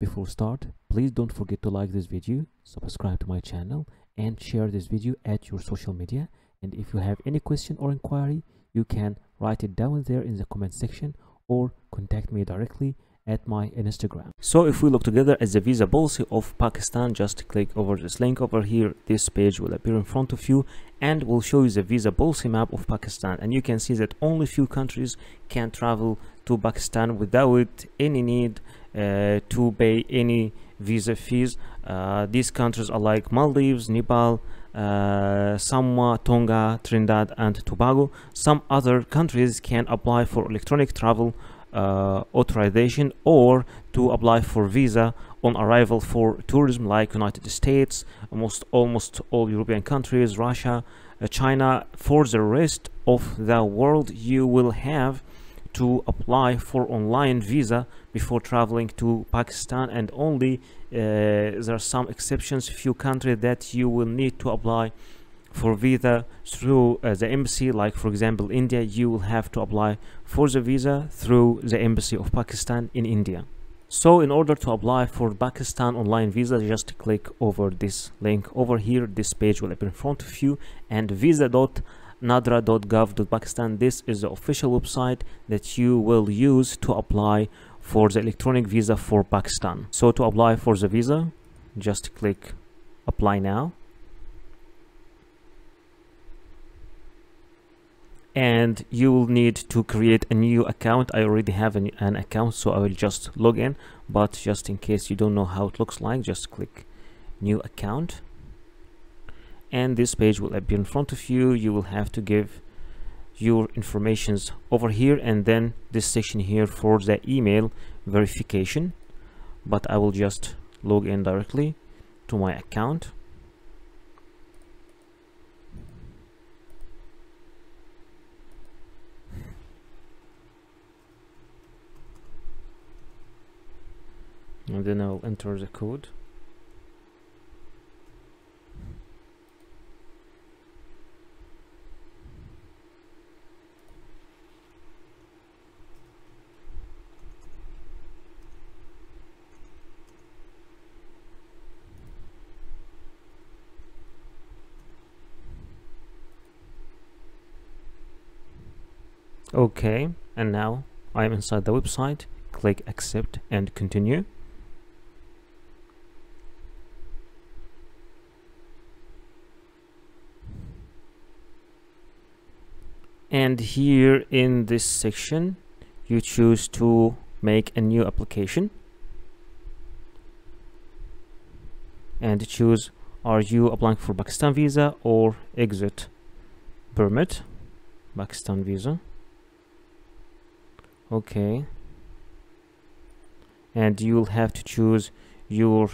Before start, please don't forget to like this video, subscribe to my channel, and share this video at your social media. And if you have any question or inquiry, you can write it down there in the comment section or contact me directly at my Instagram. So if we look together at the visa policy of Pakistan, just click over this link over here. This page will appear in front of you and will show you the visa policy map of Pakistan, and you can see that only few countries can travel to Pakistan without any need to pay any visa fees. These countries are like Maldives, Nepal, Samoa, Tonga, Trinidad and Tobago. Some other countries can apply for electronic travel authorization or to apply for visa on arrival for tourism, like United States, almost all European countries, Russia, China. For the rest of the world, you will have to apply for online visa before traveling to Pakistan, and only there are some exceptions, few countries that you will need to apply for visa through the embassy, like for example India. You will have to apply for the visa through the embassy of Pakistan in India. So in order to apply for Pakistan online visa, just click over this link over here. This page will appear in front of you, and visa.nadra.gov.pakistan, this is the official website that you will use to apply for the electronic visa for Pakistan. So to apply for the visa, just click apply now, and you will need to create a new account. I already have an account, so I will just log in, but just in case you don't know how it looks like, just click new account, and this page will appear in front of you. You will have to give your informations over here, and then this section here for the email verification, but I will just log in directly to my account. And then I'll enter the code. Okay, and now I'm inside the website. Click accept and continue. And here in this section, you choose to make a new application and choose, are you applying for Pakistan visa or exit permit? Pakistan visa. Okay, and you will have to choose your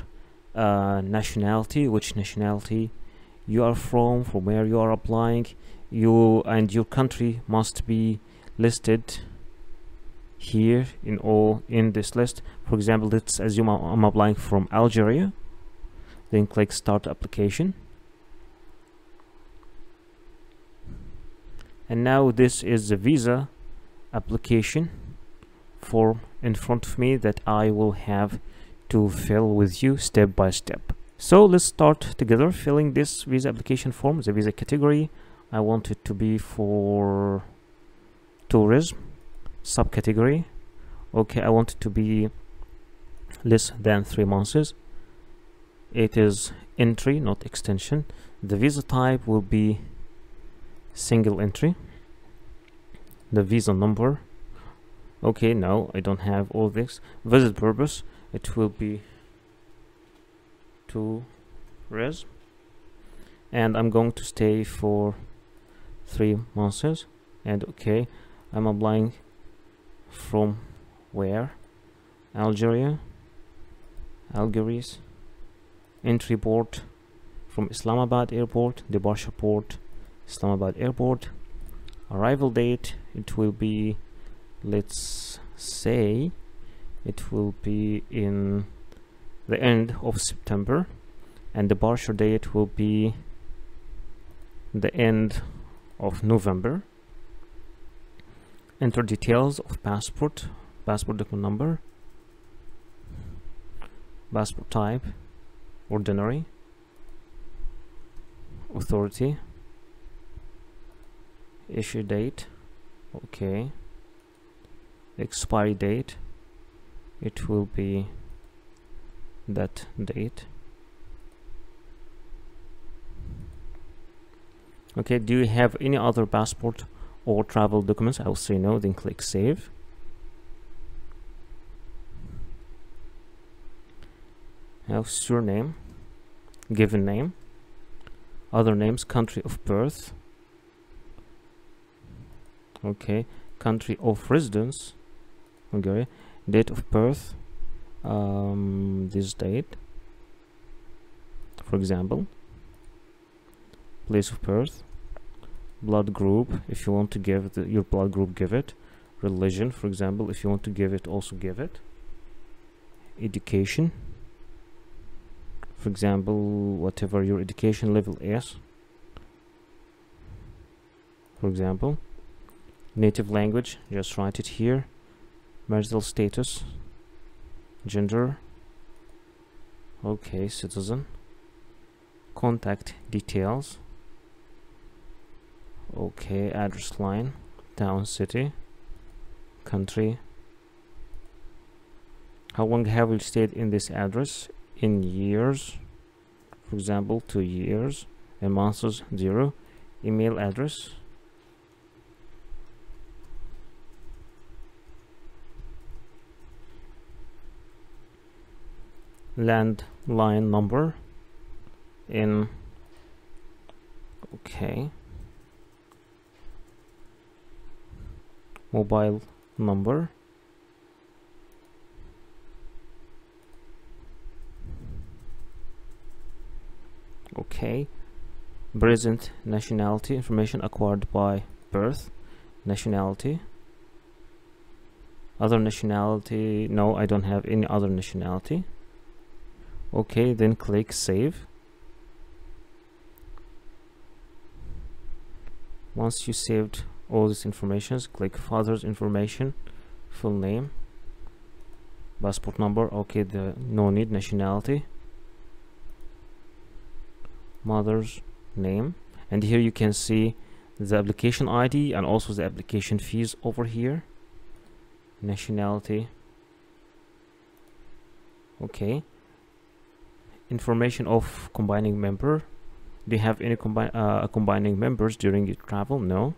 nationality, which nationality you are from where you are applying. You and your country must be listed here in this list. For example, let's assume I'm applying from Algeria. Then click start application, and now this is the visa application form in front of me that I will have to fill with you step by step. So let's start together filling this visa application form. The visa category, I want it to be for tourism. Subcategory, okay, I want it to be less than 3 months. It is entry, not extension. The visa type will be single entry. The visa number, okay, no, I don't have all this. Visit purpose, it will be tourism, and I'm going to stay for 3 months. And okay, I'm applying from where? Algeria. Entry port from Islamabad airport. Departure port Islamabad airport. Arrival date, it will be, let's say it will be in the end of September, and departure date will be the end of November. Enter details of passport document number, Passport type ordinary. Authority. Issue date, okay. Expiry date, it will be that date. Okay, do you have any other passport or travel documents? I will say no, then click save. Now surname, given name, other names, country of birth, okay, country of residence, okay, date of birth, this date, for example, place of birth, blood group, if you want to give your blood group, give it, religion, for example, if you want to give it, also give it, education, for example, whatever your education level is, for example, native language, just write it here, marital status, gender, okay, citizen, contact details, okay, address line, town, city, country, how long have you stayed in this address, in years, for example 2 years, and months 0, email address, landline number, in, okay, mobile number, okay, present nationality, information acquired by birth, nationality, other nationality, no, I don't have any other nationality, okay, then click save. Once you saved all these informations, click father's information, full name, passport number, okay, no need, nationality, mother's name, and here you can see the application ID and also the application fees over here, nationality, okay, information of combining member, do you have any combining members during your travel? No.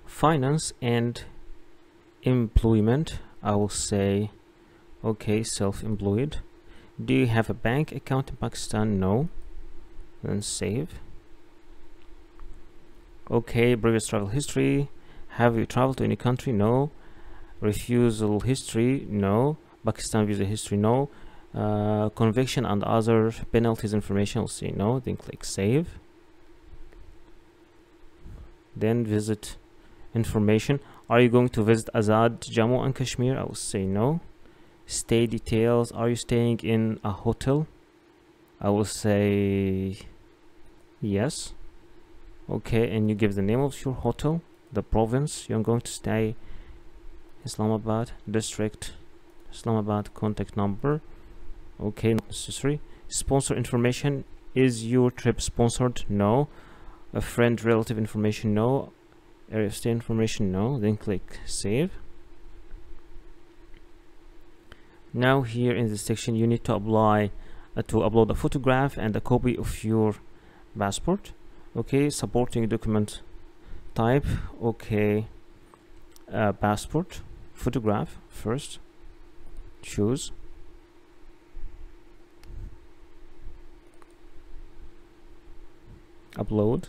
Finance and employment, I will say okay, self-employed. Do you have a bank account in Pakistan? No. Then save. Okay, previous travel history, have you traveled to any country? No. Refusal history? No. Pakistan visa history? No. Conviction and other penalties information, will say no, then click save. Then visit information, are you going to visit Azad, Jammu and Kashmir? I will say no. Stay details, are you staying in a hotel? I will say yes. Okay, and you give the name of your hotel, the province you're going to stay, Islamabad, district, Islamabad, contact number, okay, not necessary. Sponsor information, is your trip sponsored? No. A friend, relative information? No. Area of stay information? No. Then click save. Now here in this section you need to apply to upload a photograph and a copy of your passport. Okay, supporting document type, okay, passport, photograph first, choose, upload,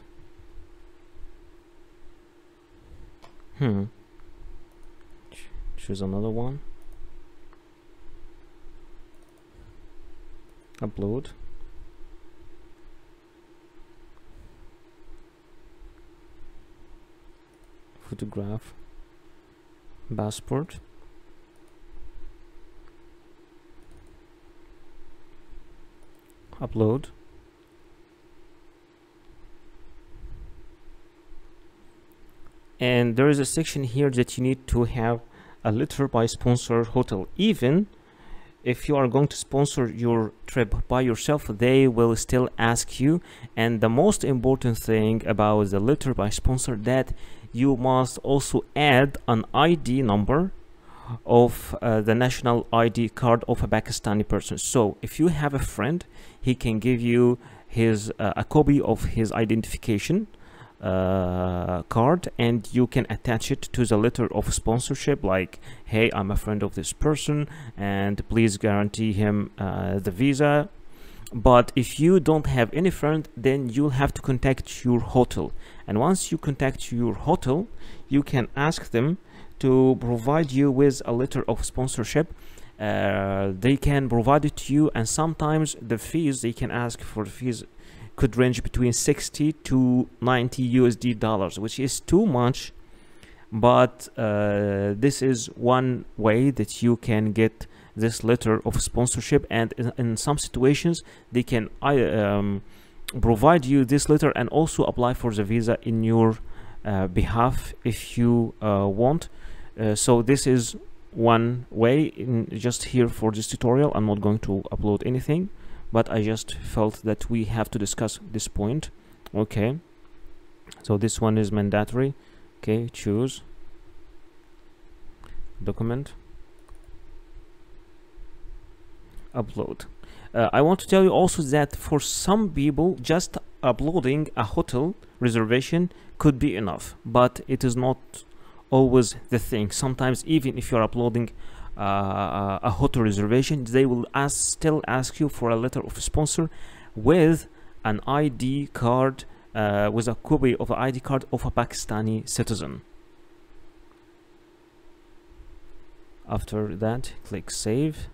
choose another one, upload, photograph, passport, upload, and there is a section here that you need to have a letter by sponsor hotel. Even if you are going to sponsor your trip by yourself, they will still ask you. And the most important thing about the letter by sponsor, that you must also add an ID number of the national ID card of a Pakistani person. So if you have a friend, he can give you his a copy of his identification card, and you can attach it to the letter of sponsorship, like, hey, I'm a friend of this person and please guarantee him the visa. But if you don't have any friend, then you'll have to contact your hotel, and once you contact your hotel, you can ask them to provide you with a letter of sponsorship. They can provide it to you, and sometimes the fees they can ask for, the fees could range between 60 to 90 USD dollars, which is too much. But this is one way that you can get this letter of sponsorship, and in some situations they can provide you this letter and also apply for the visa in your behalf if you want. So this is one way. Just here for this tutorial, I'm not going to upload anything, but I just felt that we have to discuss this point. Okay, so this one is mandatory. Okay, choose document, upload. I want to tell you also that for some people, just uploading a hotel reservation could be enough, but it is not always the thing. Sometimes even if you're uploading a hotel reservation, they will still ask you for a letter of sponsor with an ID card, with a copy of an ID card of a Pakistani citizen. After that, click save,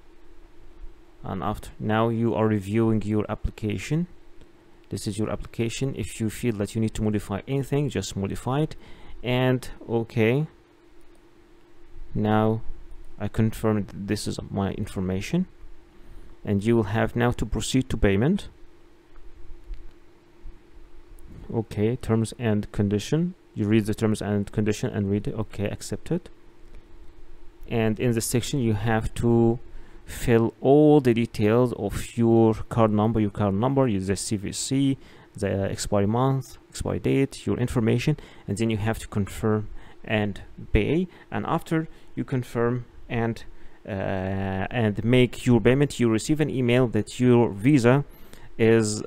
and after, now you are reviewing your application. This is your application. If you feel that you need to modify anything, just modify it. And okay, now I confirmed this is my information, and you will have now to proceed to payment. Okay, terms and condition. You read the terms and condition and read it. Okay, accept it. And in this section you have to fill all the details of your card number, use the CVC, the expiry month, expiry date, your information, and then you have to confirm and pay. And after you confirm and make your payment, you receive an email that your visa is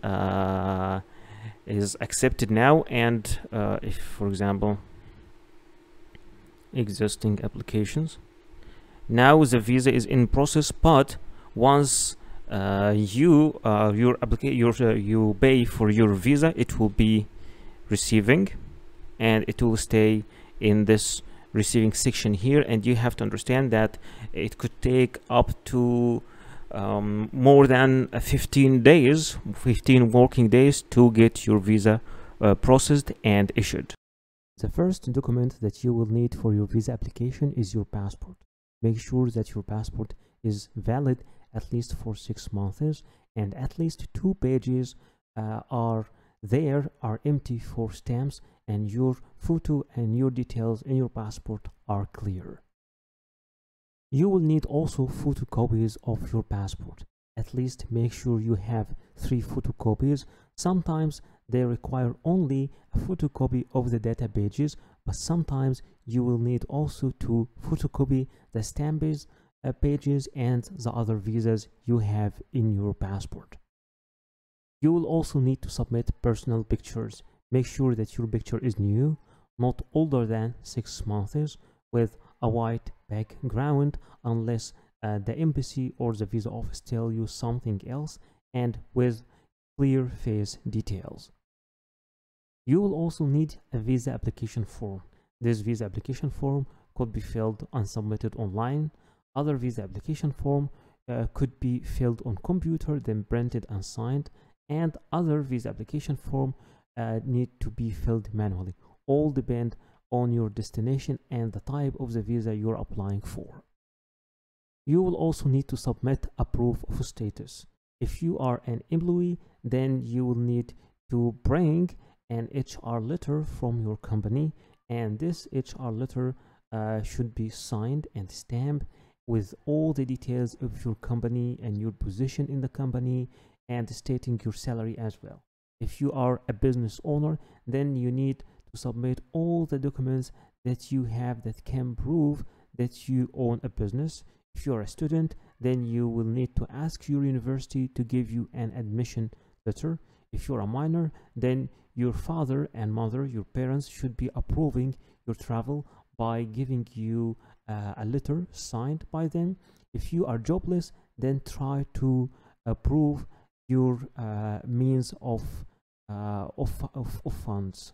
accepted now. And if, for example, existing applications, now the visa is in process, but once you pay for your visa, it will be receiving, and it will stay in this receiving section here. And you have to understand that it could take up to more than 15 working days to get your visa processed and issued. The first document that you will need for your visa application is your passport. Make sure that your passport is valid at least for 6 months, and at least 2 pages are empty for stamps, and your photo and your details in your passport are clear. You will need also photocopies of your passport. At least make sure you have 3 photocopies. Sometimes they require only a photocopy of the data pages, but sometimes you will need also to photocopy the stamps pages and the other visas you have in your passport. You will also need to submit personal pictures. Make sure that your picture is new, not older than 6 months, with a white background, unless the embassy or the visa office tell you something else, and with clear face details. You will also need a visa application form. This visa application form could be filled and submitted online. Other visa application form could be filled on computer, then printed and signed, and other visa application form need to be filled manually. All depend on your destination and the type of the visa you're applying for. You will also need to submit a proof of status. If you are an employee, then you will need to bring an HR letter from your company, and this HR letter should be signed and stamped with all the details of your company and your position in the company, and stating your salary as well. If you are a business owner, then you need to submit all the documents that you have that can prove that you own a business. If you are a student, then you will need to ask your university to give you an admission letter. If you're a minor, then your father and mother, your parents, should be approving your travel by giving you a letter signed by them. If you are jobless, then try to approve your means of funds.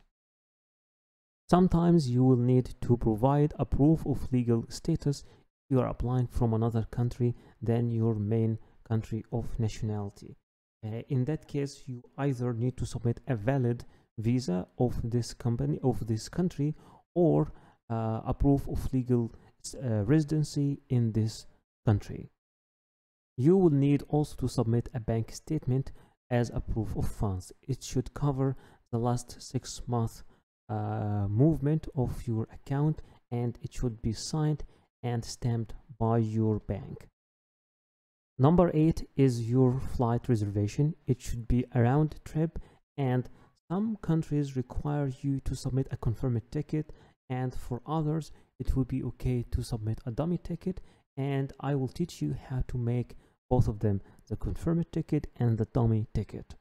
Sometimes you will need to provide a proof of legal status if you are applying from another country than your main country of nationality. In that case, you either need to submit a valid visa of this country, or a proof of legal residency in this country. You will need also to submit a bank statement as a proof of funds. It should cover the last 6 months movement of your account, and it should be signed and stamped by your bank. Number 8 is your flight reservation. It should be a round trip, and some countries require you to submit a confirmed ticket, and for others it will be okay to submit a dummy ticket, and I will teach you how to make both of them, the confirmed ticket and the dummy ticket.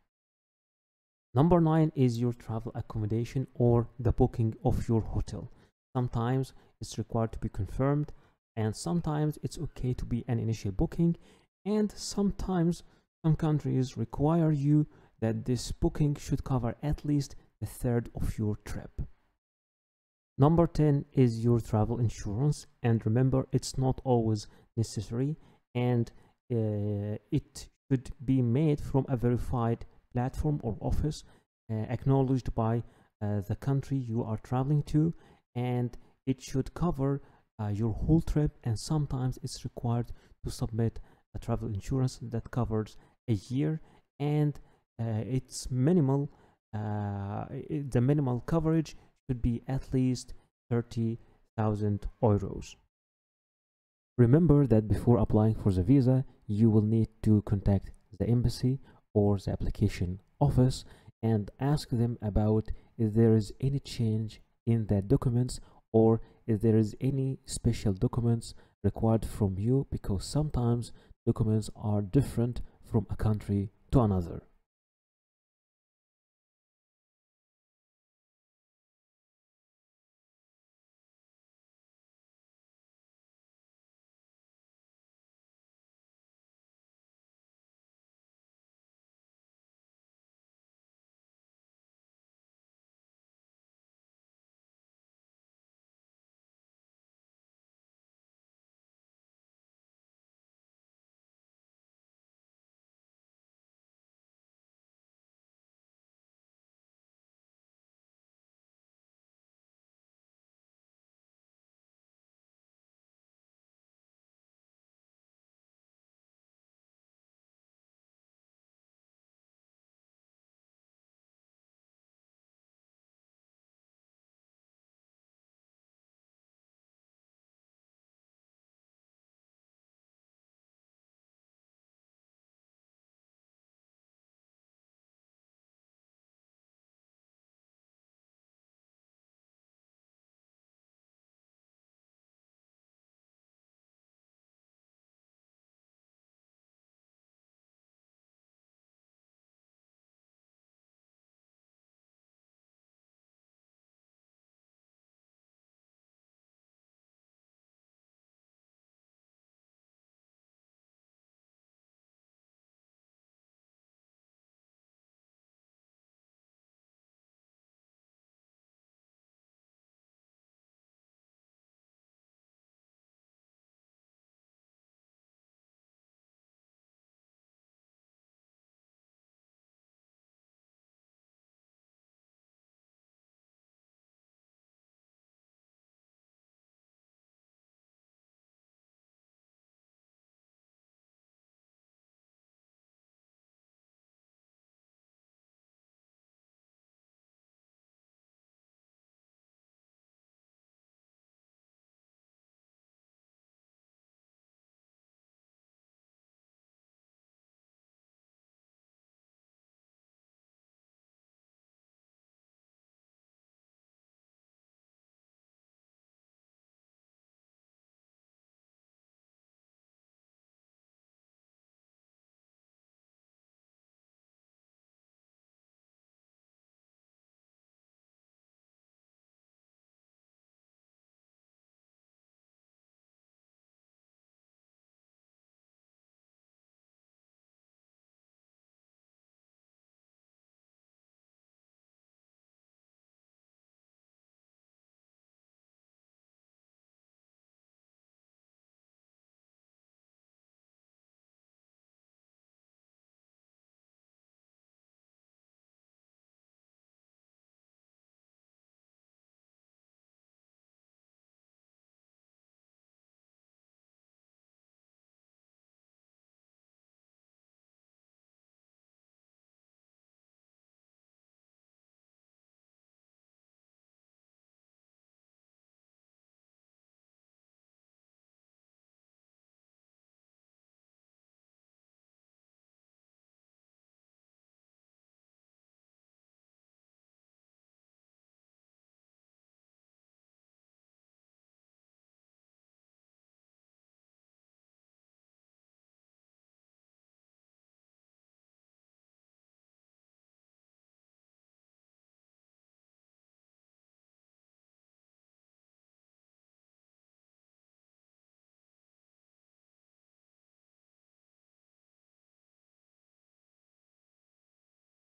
Number 9 is your travel accommodation or the booking of your hotel. Sometimes it's required to be confirmed, and sometimes it's okay to be an initial booking, and sometimes some countries require you that this booking should cover at least a third of your trip. Number 10 is your travel insurance, and remember, it's not always necessary, and it should be made from a verified platform or office acknowledged by the country you are traveling to, and it should cover your whole trip. And sometimes it's required to submit a travel insurance that covers a year, and it's minimal. The minimal coverage should be at least 30,000 euros. Remember that before applying for the visa, you will need to contact the embassy or the application office and ask them about if there is any change in the documents, or if there is any special documents required from you, because sometimes documents are different from a country to another.